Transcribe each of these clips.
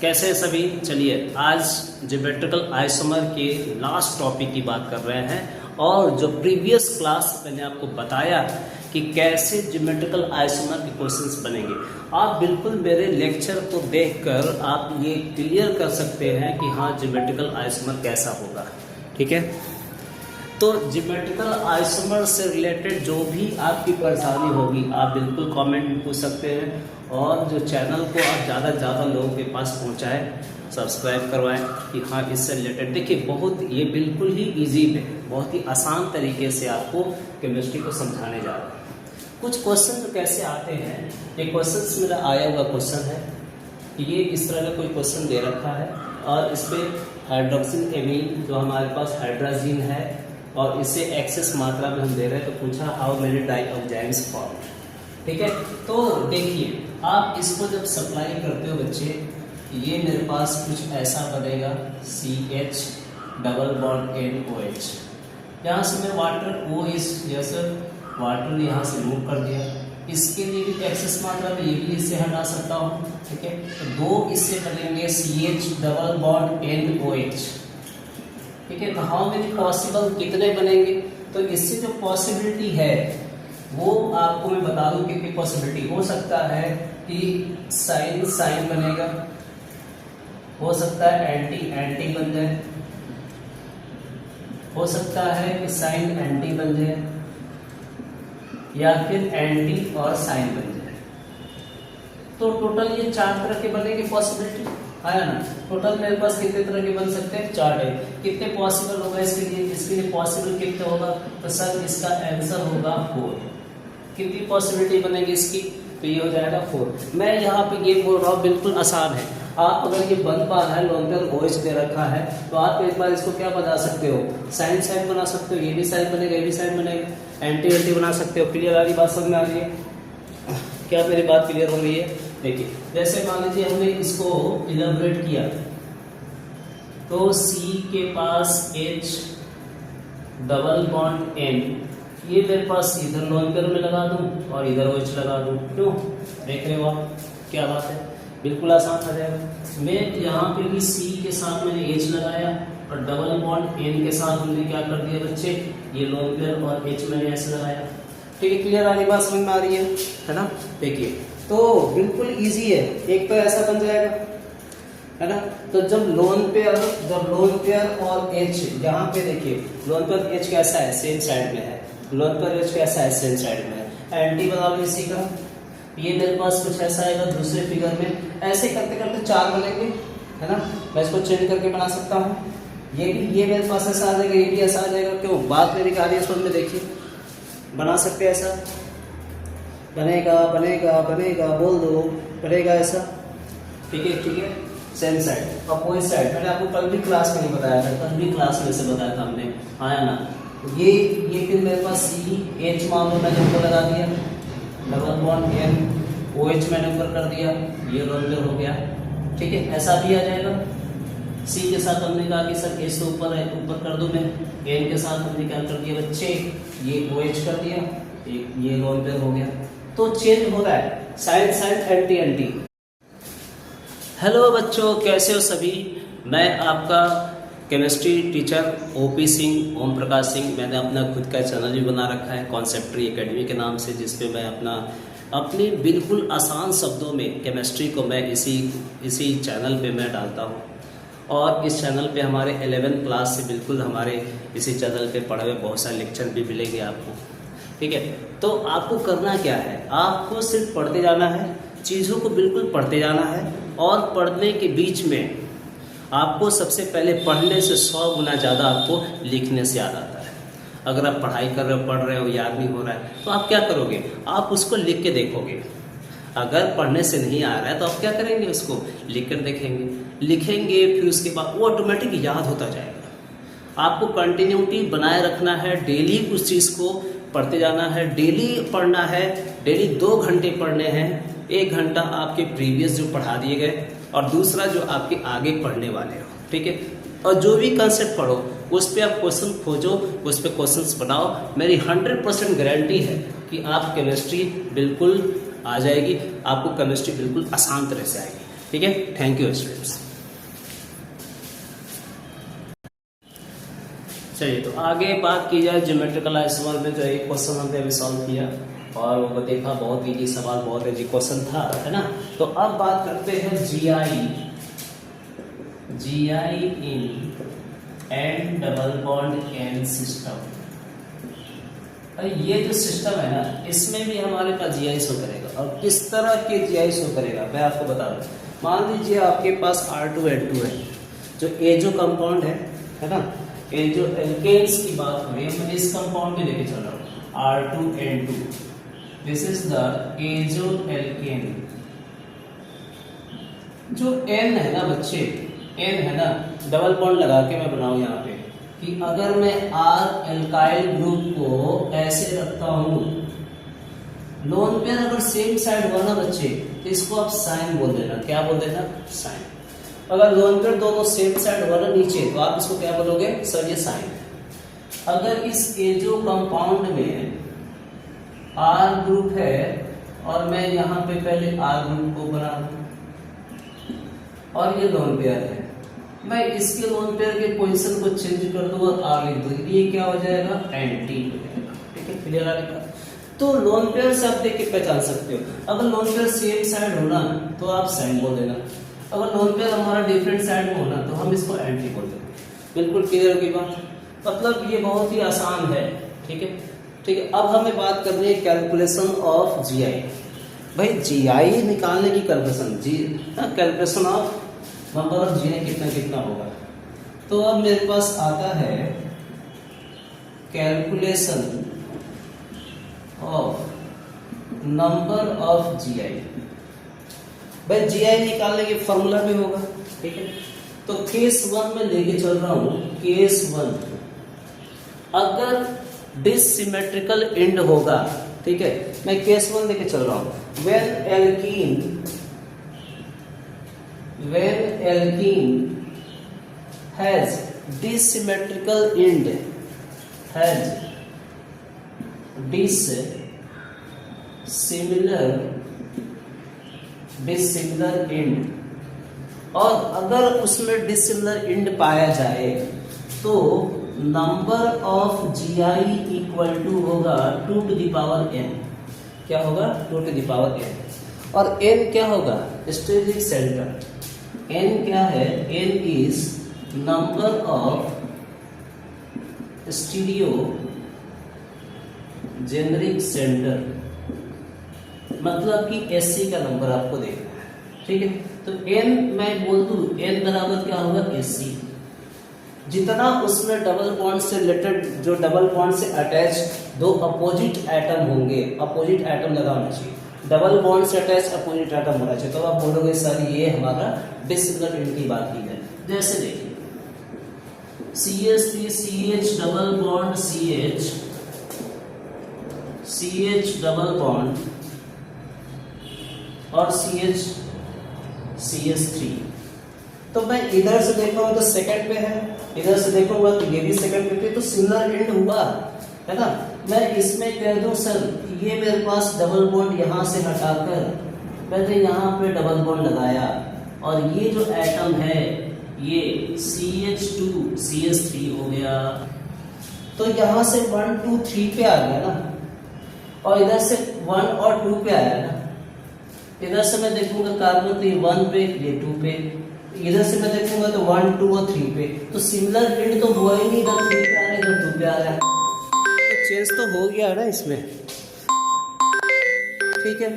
कैसे सभी। चलिए आज ज्योमेट्रिकल आइसोमर के लास्ट टॉपिक की बात कर रहे हैं। और जो प्रीवियस क्लास मैंने आपको बताया कि कैसे ज्योमेट्रिकल आइसोमर के क्वेश्चंस बनेंगे, आप बिल्कुल मेरे लेक्चर को देखकर आप ये क्लियर कर सकते हैं कि हाँ ज्योमेट्रिकल आइसोमर कैसा होगा। ठीक है, तो ज्योमेट्रिकल आइसोमर से रिलेटेड जो भी आपकी परेशानी होगी आप बिल्कुल कमेंट में पूछ सकते हैं। और जो चैनल को आप ज़्यादा से ज़्यादा लोगों के पास पहुंचाएं, सब्सक्राइब करवाएं कि हाँ इससे रिलेटेड देखिए बहुत ये बिल्कुल ही इजी में बहुत ही आसान तरीके से आपको केमिस्ट्री को समझाने जा रहा हूँ। कुछ क्वेश्चन तो कैसे आते हैं, ये क्वेश्चन मेरा आया हुआ क्वेश्चन है, ये इस तरह का कोई क्वेश्चन दे रखा है और इस पर हाइड्रोक्सिल एमीन जो हमारे पास हाइड्राजीन है और इसे एक्सेस मात्रा में हम दे रहे हैं, तो पूछा हाउ मेनी डाइऑक्साइड्स फॉर्म्ड। ठीक है, तो देखिए आप इसको जब सप्लाई करते हो बच्चे, ये मेरे पास कुछ ऐसा बनेगा CH डबल बॉन्ड NOH। यहाँ से मैं वाटर OH जैसे वाटर यहाँ से मूव कर दिया, इसके लिए भी एक्सेस मात्रा में ये भी इससे हटा सकता हूँ। ठीक है, तो दो इससे बनेंगे CH डबल बॉन्ड NOH। ठीक है, तो हाउ मेनी पॉसिबल कितने बनेंगे, तो इससे जो पॉसिबिलिटी है वो आपको मैं बता दूं कितनी पॉसिबिलिटी हो सकता है कि साइन साइन बनेगा, हो सकता है एंटी एंटी बन जाए, हो सकता है कि साइन एंटी बन जाए या फिर एंटी और साइन बन जाए। तो टोटल ये 4 तरह के बनेंगे पॉसिबिलिटी, आया ना। टोटल मेरे पास कितने तरह के बन सकते हैं, 4 है। कितने पॉसिबल होगा इसके लिए पॉसिबल कितने होगा, तो सर इसका आंसर होगा 4। कितनी पॉसिबिलिटी बनेगी इसकी, तो ये हो जाएगा 4। मैं यहाँ पे ये बोल रहा हूँ बिल्कुल आसान है। आप अगर ये बन पा रहा है लॉन्गर OH दे रखा है तो आप एक बार इसको क्या बना सकते हो, साइन साइन बना सकते हो, ये भी साइन बनेगा, ये भी साइन बनेगा, एंटी एंटी बना सकते हो। क्लियर आ रही बात, समझ में आ रही है क्या, मेरी बात क्लियर हो रही है। देखिए जैसे मान लीजिए हमने इसको इलेबोरेट किया, तो C के पास H डबल बॉन्ड N, ये मेरे पास इधर लॉन्गर में लगा दूं और इधर OH लगा दूं। क्यों, देख रहे हो आप क्या बात है, बिल्कुल आसान हो जाएगा। मैं यहाँ पे भी C के साथ मैंने H लगाया और डबल बॉन्ड N के साथ हमने क्या कर दिया बच्चे, ये लॉन्गर और H मैंने ऐसे लगाया। ठीक है, क्लियर आ रही बात, समझ में आ रही है ना। देखिए तो बिल्कुल इजी है, एक तो ऐसा बन जाएगा है ना। तो जब लोन पेयर और H यहाँ पे देखिए, लोन पेयर H कैसा है, सेम साइड में है, लोन पेयर H कैसा है, सेम साइड में है। एंटी बना लो इसी का, ये मेरे पास कुछ ऐसा आएगा दूसरे फिगर में। ऐसे करते करते 4 बनेंगे है ना। मैं इसको चेंज करके बना सकता हूँ, ये भी ये मेरे पास ऐसा आ जाएगा, ये भी ऐसा आ जाएगा। क्यों, बात मेरी आ रही है, में देखिए बना सकते हैं ऐसा, बनेगा बनेगा बनेगा, बोल दो बनेगा ऐसा। ठीक है, सेम साइड अपोजिट साइड। मैंने आपको कल भी क्लास में नहीं बताया था, कल भी क्लास में से बताया था हमने, आया ना। ये फिर मेरे पास CH मान लो मैंने ऊपर लगा दिया, डबल बॉन्ड NOH मैंने ऊपर कर दिया, ये लॉन्गर हो गया। ठीक है, ऐसा भी आ जाएगा। C के साथ हमने कहा कि सर H तो ऊपर है, ऊपर कर दूं मैं। N के साथ हमने क्या कर दिया बच्चे, ये OH कर दिया, ये लॉन्गर हो गया। तो चेंज हो रहा है syn syn anti anti. Hello बच्चों, कैसे हो सभी। मैं आपका chemistry teacher OP Singh, Om Prakash Singh. मैंने अपना खुद का चैनल भी बना रखा है कॉन्सेप्ट्री एकेडमी के नाम से, जिसपे मैं अपनी बिल्कुल आसान शब्दों में केमिस्ट्री को मैं इसी चैनल पे मैं डालता हूँ। और इस चैनल पे हमारे 11th क्लास से बिल्कुल हमारे इसी चैनल पे पढ़े हुए बहुत सारे लेक्चर भी मिलेंगे आपको। ठीक है, तो आपको करना क्या है, आपको सिर्फ पढ़ते जाना है, चीज़ों को बिल्कुल पढ़ते जाना है। और पढ़ने के बीच में आपको सबसे पहले पढ़ने से 100 गुना ज़्यादा आपको लिखने से याद आता है। अगर आप पढ़ाई कर रहे हो, पढ़ रहे हो, याद नहीं हो रहा है, तो आप क्या करोगे, आप उसको लिख के देखोगे। अगर पढ़ने से नहीं आ रहा है तो आप क्या करेंगे, उसको लिख कर लिखेंगे, फिर उसके बाद वो ऑटोमेटिक याद होता जाएगा। आपको कंटिन्यूटी बनाए रखना है, डेली उस चीज़ को पढ़ते जाना है, डेली पढ़ना है, डेली 2 घंटे पढ़ने हैं। 1 घंटा आपके प्रीवियस जो पढ़ा दिए गए और दूसरा जो आपके आगे पढ़ने वाले हो। ठीक है, और जो भी कंसेप्ट पढ़ो उस पर आप क्वेश्चन खोजो, उस पर क्वेश्चंस बनाओ। मेरी 100% गारंटी है कि आप केमिस्ट्री बिल्कुल आ जाएगी, आपको केमिस्ट्री बिल्कुल आसान तरह से आएगी। ठीक है, थैंक यू स्टूडेंट्स। चलिए तो आगे बात की जाए ज्योमेट्रिकल आइसोमर में जो एक क्वेश्चन हमने अभी सॉल्व किया और वो देखा बहुत इजी सवाल, बहुत इजी क्वेश्चन था, है ना। तो अब बात करते हैं GI in and double bond N system. ये जो सिस्टम है ना, इसमें भी हमारे पास जीआई शो करेगा। और किस तरह के जीआई शो करेगा मैं आपको बता दूं। मान लीजिए आपके पास R2N2 है, जो एजो कंपाउंड है ना, एजो एल्केन्स की बात हो रही है, मैं इस कंपाउंड में लेके चल रहा हूँ R2N2, this is the azo alkane. जो N है ना बच्चे, N है ना, डबल बॉन्ड लगा के मैं बनाऊं यहाँ पे कि अगर मैं R एल्काइल ग्रुप को ऐसे रखता हूं, लोन पेयर अगर सेम साइड हुआ ना बच्चे, तो इसको आप साइन बोल देना। क्या बोल देना? साइन। अगर लोन पेयर दोनों सेम साइड हुआ ना नीचे, तो आप इसको क्या बोलोगे? सर ये साइन। अगर इस एजो कंपाउंड में R ग्रुप है और मैं यहाँ पे पहले R ग्रुप को बना दूं और ये लोन पेयर है, मैं इसके लोन पेयर के पोजीशन को चेंज कर दूंगा, R लिख दूंगा, ये क्या हो जाएगा? एंटी हो जाएगा। ठीक है, क्लियर आगे का। तो लोन पेयर से आप देख के पहचान सकते हो। अगर लोन पेयर सेम साइड होना तो आप साइन बोल देना, अगर लोन पेयर हमारा डिफरेंट साइड में होना तो हम इसको एंटी बोल देंगे। बिल्कुल क्लियर होगी बात। मतलब ये बहुत ही आसान है। ठीक है, ठीक है। अब हमें बात करनी है कैलकुलेशन ऑफ जीआई। भाई जीआई निकालने की calculation of number of GI कितना कितना होगा। तो अब मेरे पास आता है calculation of number of GI. भाई जीआई निकालने की फॉर्मूला भी होगा। ठीक है, तो केस 1 में लेके चल रहा हूं। केस 1 अगर डिसिमेट्रिकल एंड होगा, ठीक है, मैं केस 1 लेके चल रहा हूं। when alkene has dissymmetrical end, dissimilar end, और अगर उसमें डिसिमिलर एंड पाया जाए तो number of GI equal to होगा 2 to the power n। क्या होगा? 2 to the power n। और n क्या होगा? Steric centre. n क्या है? n is number of stereo generic centre, मतलब कि SC का नंबर आपको देखना है। ठीक है, तो n मैं बोल दूं, n बराबर क्या होगा? SC। जितना उसमें डबल बॉन्ड से रिलेटेड, जो डबल बॉन्ड से अटैच दो अपोजिट एटम होंगे, अपोजिट एटम लगा होना चाहिए, डबल बॉन्ड से अटैच अपोजिट एटम होना चाहिए, तो आप बोलोगे सर ये हमारा डिसिमिलर एंड की बात की है। जैसे देखिए CH3CH double bond CH double bond और CH3। तो मैं इधर से देखूंगा तो सेकंड पे है, इधर से देखूंगा तो ये भी सेकंड पे, तो सिमिलर एंड हुआ, है ना। मैं इसमें कह दूं सर ये मेरे पास डबल बॉन्ड यहां से हटाकर मैंने यहां पे डबल बॉन्ड लगाया और ये जो एटम है ये CH2 CH3 हो गया, तो यहां से 1 2 3 पे आ गया ना, और इधर से 1 और 2 पे आया ना। इधर से मैं देखूंगा कार्बन तो ये 1 पे, ये 2 पे, इधर से मैं देखूंगा तो 1 2 और 3 पे, तो सिमिलर एंड तो हुआ ही नहीं, इधर 3 पे आ रहा है, इधर 2 पे आ रहा है, तो चेंज तो हो गया है ना इसमें। ठीक है,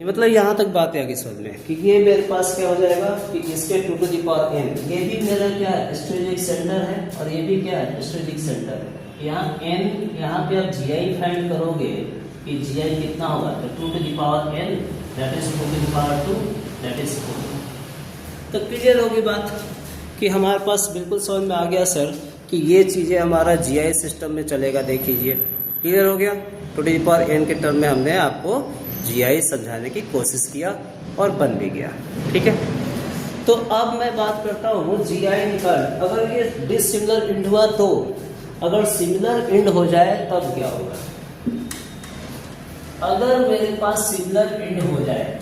मतलब यहां तक बात है आगे समझ में कि ये मेरे पास क्या हो जाएगा कि इसके 2 to the power n, ये भी मेरा क्या है? स्ट्रेटेजिक सेंटर है, और ये भी क्या है? स्ट्रेटेजिक सेंटर है। यहाँ n, यहाँ पे आप जीआई फाइंड करोगे कि जीआई कितना होगा, तो 2 to the power n, that is 2 to the power 2, that is 4। तो क्लियर होगी बात कि हमारे पास बिल्कुल समझ में आ गया सर कि ये चीजें हमारा जीआई सिस्टम में चलेगा। देख लीजिए, क्लियर हो गया। 2 to the power n के टर्म में हमने आपको जीआई समझाने की कोशिश किया और बन भी गया। ठीक है, तो अब मैं बात करता हूँ जीआई निकाल। अगर ये डिसिमिलर एंड हुआ तो, अगर सिमिलर एंड हो जाए तब क्या होगा? अगर मेरे पास सिमिलर एंड हो जाए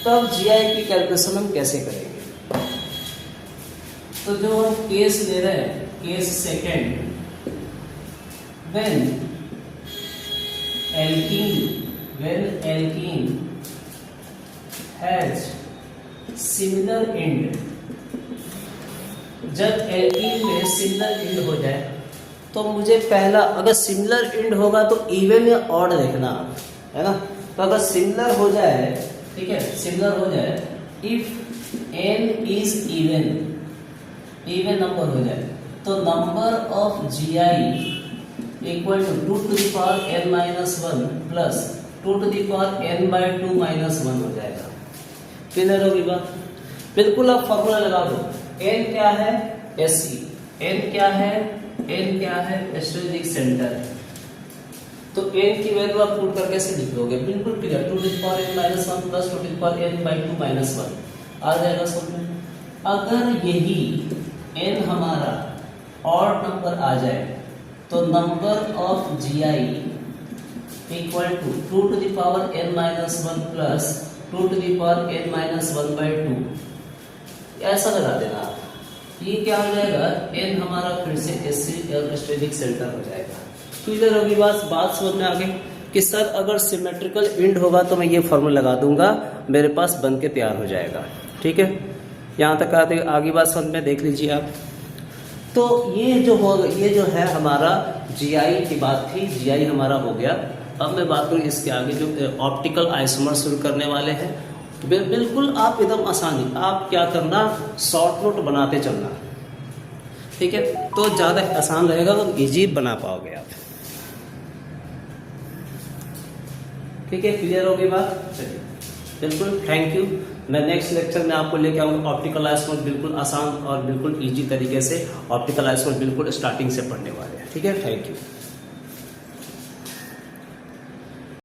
तब जीआई की कैलकुलेशन हम कैसे करेंगे? तो जो हम केस ले रहे हैं, case second, when alkene has similar end, जब एल्कीन में सिमिलर एंड हो जाए तो मुझे पहला, अगर सिमिलर एंड होगा तो इवन या ऑड देखना है ना। तो अगर सिमिलर हो जाए, ठीक है, सिमिलर हो जाए, if n is even number हो जाए तो number of GI equal to 2 to the power n minus 1 plus 2 to the power n by 2 minus 1 हो जाएगा। क्लियर होगी बात? बिल्कुल आप फॉर्मूला लगा दो। n क्या है? SE। n क्या है? n क्या है? Strategic centre. तो n की वैल्यू आप पुट करके कैसे लिखोगे? बिल्कुल clear, 2 to the power n minus 1 plus 2 to the power n by 2 minus 1 आ जाएगा समझ में। अगर यही n हमारा ऑड नंबर आ जाए तो number of GI equal to 2 to the power n minus 1 plus 2 to the power n minus 1 by 2, ऐसा लगा देना आप। ये क्या हो जाएगा? n हमारा फिर से स्ट्रेटेजिक सेंटर हो जाएगा। क्लियर होगी बात समझ में आ गई कि सर अगर सिमेट्रिकल एंड होगा तो मैं ये फॉर्मूला लगा दूंगा, मेरे पास बन के तैयार हो जाएगा। ठीक है, यहाँ तक आते आगे बात समझ में देख लीजिए आप। तो ये जो है हमारा GI की बात थी, GI हमारा हो गया। अब मैं बात करूँ इसके आगे जो ऑप्टिकल आइसोमर शुरू करने वाले हैं। बिल्कुल आप एकदम आसानी, आप क्या करना, शॉर्ट नोट बनाते चलना, ठीक है, तो ज़्यादा आसान रहेगा और इजी बना पाओगे आप। ठीक है, क्लियर होगी बात? चलिए, बिल्कुल, थैंक यू। मैं नेक्स्ट लेक्चर में आपको लेके आऊँगा ऑप्टिकल आइसोमर, बिल्कुल आसान और बिल्कुल इजी तरीके से ऑप्टिकल आइसोमर बिल्कुल स्टार्टिंग से पढ़ने वाले हैं। ठीक है, थैंक यू।